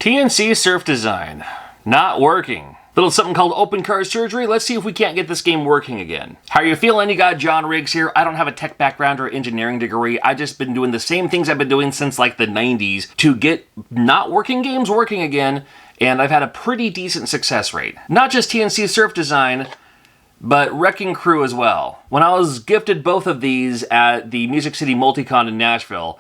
T&C Surf Design. Not working. Little something called open car surgery. Let's see if we can't get this game working again. How are you feeling? You got John Riggs here. I don't have a tech background or engineering degree. I just been doing the same things I've been doing since like the 90s to get not working games working again, and I've had a pretty decent success rate. Not just T&C Surf Design, but Wrecking Crew as well. When I was gifted both of these at the Music City Multicon in Nashville,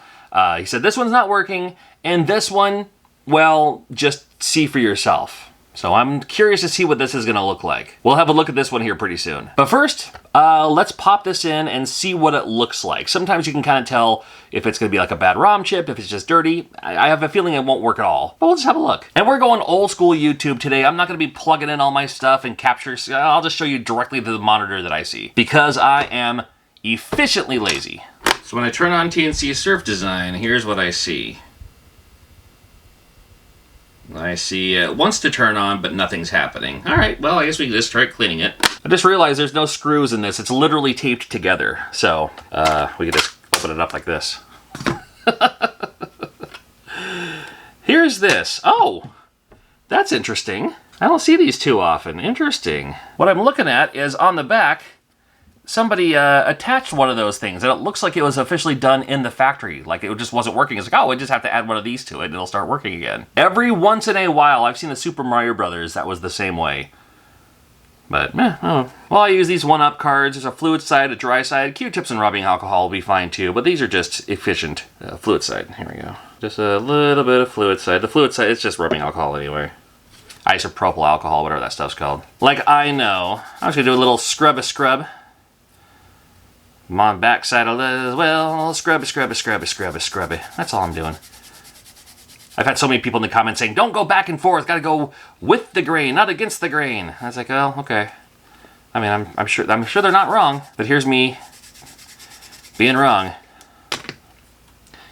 he said this one's not working, and this one, well, just see for yourself. So I'm curious to see what this is going to look like. We'll have a look at this one here pretty soon. But first, let's pop this in and see what it looks like. Sometimes you can kind of tell if it's going to be like a bad ROM chip, if it's just dirty. I have a feeling it won't work at all. But we'll just have a look. And we're going old school YouTube today. I'm not going to be plugging in all my stuff and capture. I'll just show you directly to the monitor that I see, because I am efficiently lazy. So when I turn on T&C Surf Design, here's what I see. I see it wants to turn on, but nothing's happening. All right, well, I guess we can just try cleaning it. I just realized there's no screws in this. It's literally taped together. So we could just open it up like this. Here's this. Oh, that's interesting. I don't see these too often. Interesting. What I'm looking at is on the back, somebody attached one of those things, and it looks like it was officially done in the factory. Like it just wasn't working. It's like, oh, we just have to add one of these to it, and it'll start working again. Every once in a while, I've seen the Super Mario Brothers that was the same way. But, oh. Well, I use these 1-up cards. There's a fluid side, a dry side. Q-tips and rubbing alcohol will be fine too, but these are just efficient. Fluid side. Here we go. Just a little bit of fluid side. The fluid side, it's just rubbing alcohol anyway. Isopropyl alcohol, whatever that stuff's called. Like I know. I'm just going to do a little scrub-a-scrub. On backside as well, scrubby. That's all I'm doing. I've had so many people in the comments saying, don't go back and forth, gotta go with the grain, not against the grain. I was like, oh, okay. I mean, I'm sure they're not wrong, but here's me being wrong.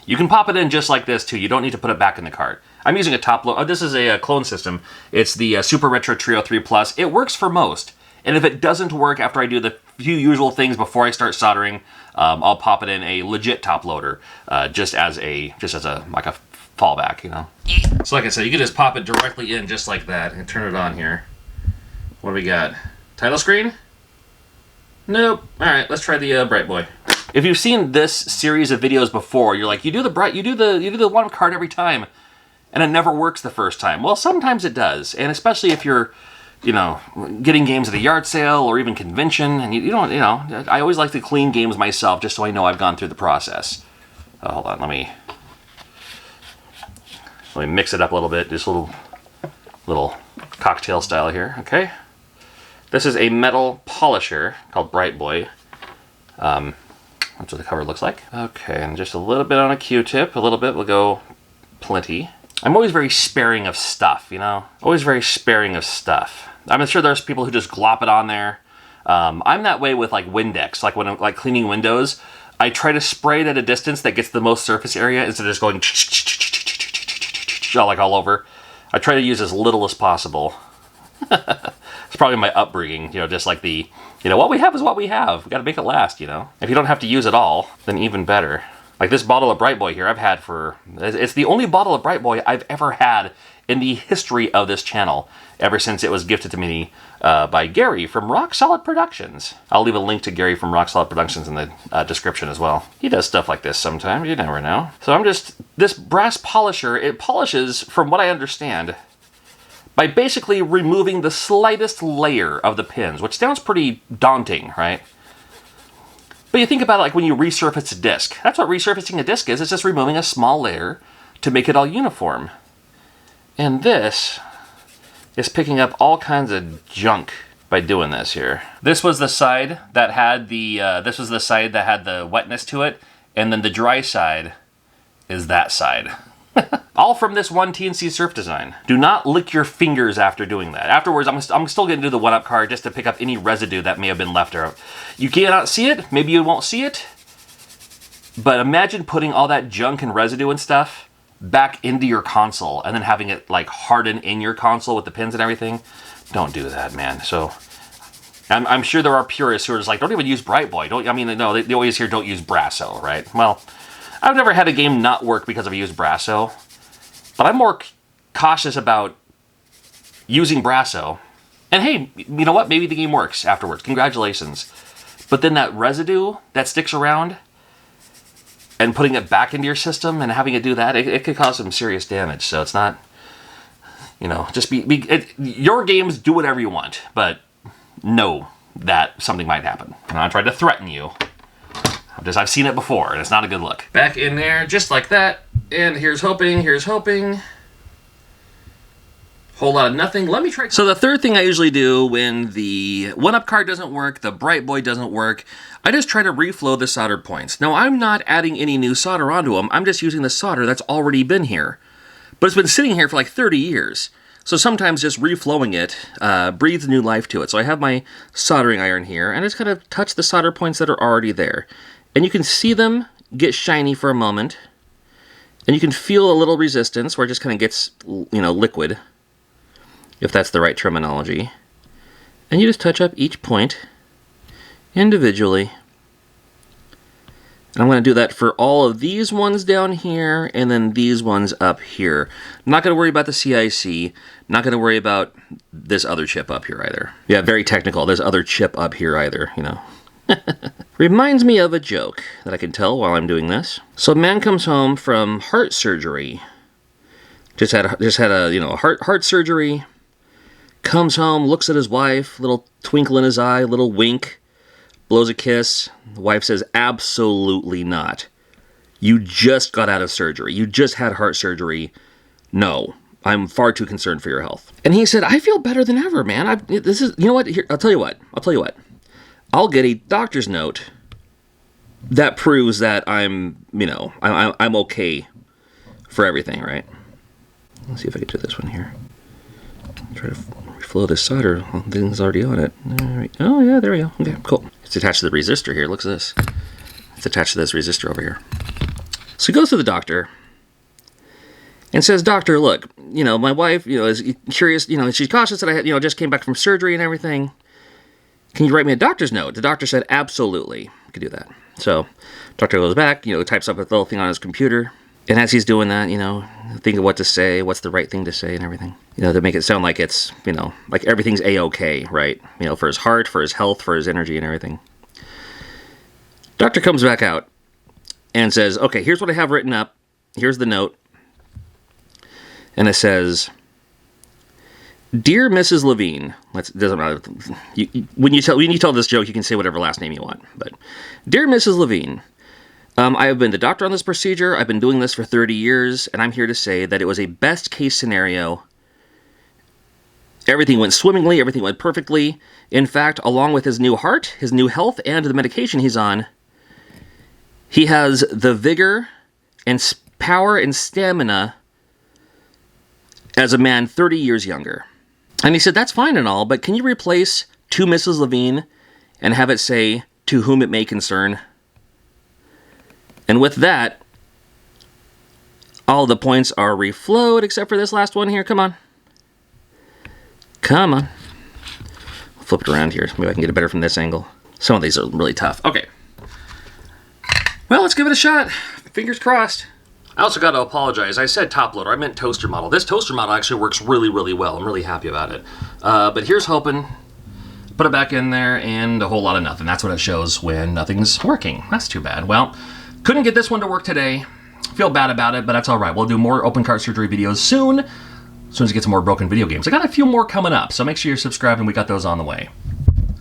You can pop it in just like this too. You don't need to put it back in the cart. I'm using a top load. Oh, this is a clone system. It's the Super Retro Trio 3 Plus. It works for most. And if it doesn't work after I do the few usual things before I start soldering, I'll pop it in a legit top loader, just as a like a fallback, you know. So like I said, you can just pop it directly in just like that and turn it on here. What do we got? Title screen? Nope. All right, let's try the Bright Boy. If you've seen this series of videos before, you're like, you do the one card every time, and it never works the first time. Well, sometimes it does, and especially if you're, you know, getting games at a yard sale or even convention, and you don't, you know, I always like to clean games myself just so I know I've gone through the process. Hold on, let me mix it up a little bit, just a little cocktail style here, okay? This is a metal polisher called Bright Boy. That's what the cover looks like. Okay, and just a little bit on a Q-tip, a little bit will go plenty. I'm always very sparing of stuff, you know? Always very sparing of stuff. I'm sure there's people who just glop it on there. I'm that way with like Windex. Like when I'm like cleaning windows, I try to spray it at a distance that gets the most surface area instead of just going like all over. I try to use as little as possible. It's probably my upbringing, you know, just like the, you know, what we have is what we have. We got to make it last, you know? If you don't have to use it all, then even better. Like this bottle of Bright Boy here I've had for, it's the only bottle of Bright Boy I've ever had in the history of this channel, ever since it was gifted to me by Gary from Rock Solid Productions. I'll leave a link to Gary from Rock Solid Productions in the description as well. He does stuff like this sometimes, you never know. So this brass polisher, it polishes, from what I understand, by basically removing the slightest layer of the pins, which sounds pretty daunting, right? But you think about it like when you resurface a disc. That's what resurfacing a disc is. It's just removing a small layer to make it all uniform. And this is picking up all kinds of junk by doing this here. This was the side that had the wetness to it, and then the dry side is that side. All from this one T&C Surf Design. Do not lick your fingers after doing that. Afterwards, I'm still going to do the 1-up card just to pick up any residue that may have been left out. You cannot see it. Maybe you won't see it. But imagine putting all that junk and residue and stuff back into your console and then having it like harden in your console with the pins and everything. Don't do that, man. So I'm sure there are purists who are just like, don't even use Bright Boy. They always hear don't use Brasso, right? Well, I've never had a game not work because I've used Brasso, but I'm more cautious about using Brasso. And hey, you know what? Maybe the game works afterwards. Congratulations. But then that residue that sticks around and putting it back into your system and having it do that, it could cause some serious damage. So it's not, you know, just your games, do whatever you want, but know that something might happen. I'm not trying to threaten you. I've seen it before, and it's not a good look. Back in there, just like that. And here's hoping, here's hoping. Whole lot of nothing. Let me try. So the third thing I usually do when the 1-up card doesn't work, the Bright Boy doesn't work, I just try to reflow the solder points. Now, I'm not adding any new solder onto them. I'm just using the solder that's already been here. But it's been sitting here for like 30 years. So sometimes just reflowing it breathes new life to it. So I have my soldering iron here, and I just kind of touch the solder points that are already there. And you can see them get shiny for a moment. And you can feel a little resistance where it just kind of gets, you know, liquid, if that's the right terminology. And you just touch up each point individually. And I'm going to do that for all of these ones down here and then these ones up here. I'm not going to worry about the CIC. Not going to worry about this other chip up here either. Yeah, very technical. There's other chip up here either, you know. Reminds me of a joke that I can tell while I'm doing this. So a man comes home from heart surgery. Just had a you know, heart surgery. Comes home, looks at his wife, little twinkle in his eye, little wink, blows a kiss. The wife says, absolutely not. You just got out of surgery. You just had heart surgery. No, I'm far too concerned for your health. And he said, I feel better than ever, man. You know what? Here, I'll tell you what. I'll get a doctor's note that proves that I'm okay for everything, right? Let's see if I can do this one here. Try to reflow this solder. Well, thing's already on it. All right. Oh, yeah, there we go. Okay, cool. It's attached to the resistor here. Look at this. It's attached to this resistor over here. So he goes to the doctor and says, Doctor, look, you know, my wife, you know, is curious, you know, she's cautious that I had, you know, just came back from surgery and everything. Can you write me a doctor's note? The doctor said, absolutely. I could do that. So doctor goes back, you know, types up a little thing on his computer. And as he's doing that, you know, think of what to say, what's the right thing to say and everything. You know, to make it sound like it's, you know, like everything's A-okay, right? You know, for his heart, for his health, for his energy and everything. Doctor comes back out and says, okay, here's what I have written up. Here's the note. And it says, Dear Mrs. Levine, doesn't matter. When you tell this joke, you can say whatever last name you want. But, Dear Mrs. Levine, I have been the doctor on this procedure. I've been doing this for 30 years, and I'm here to say that it was a best-case scenario. Everything went swimmingly. Everything went perfectly. In fact, along with his new heart, his new health, and the medication he's on, he has the vigor and power and stamina as a man 30 years younger. And he said, that's fine and all, but can you replace to Mrs. Levine and have it say, to whom it may concern? And with that, all the points are reflowed except for this last one here. Come on. Come on. I'll flip it around here. Maybe I can get it better from this angle. Some of these are really tough. Okay. Well, let's give it a shot. Fingers crossed. I also got to apologize. I said top loader. I meant toaster model. This toaster model actually works really, really well. I'm really happy about it. But here's hoping. Put it back in there and a whole lot of nothing. That's what it shows when nothing's working. That's too bad. Well, couldn't get this one to work today. Feel bad about it, but that's all right. We'll do more open cart surgery videos soon. As soon as we get some more broken video games. I got a few more coming up, so make sure you're subscribed and we got those on the way.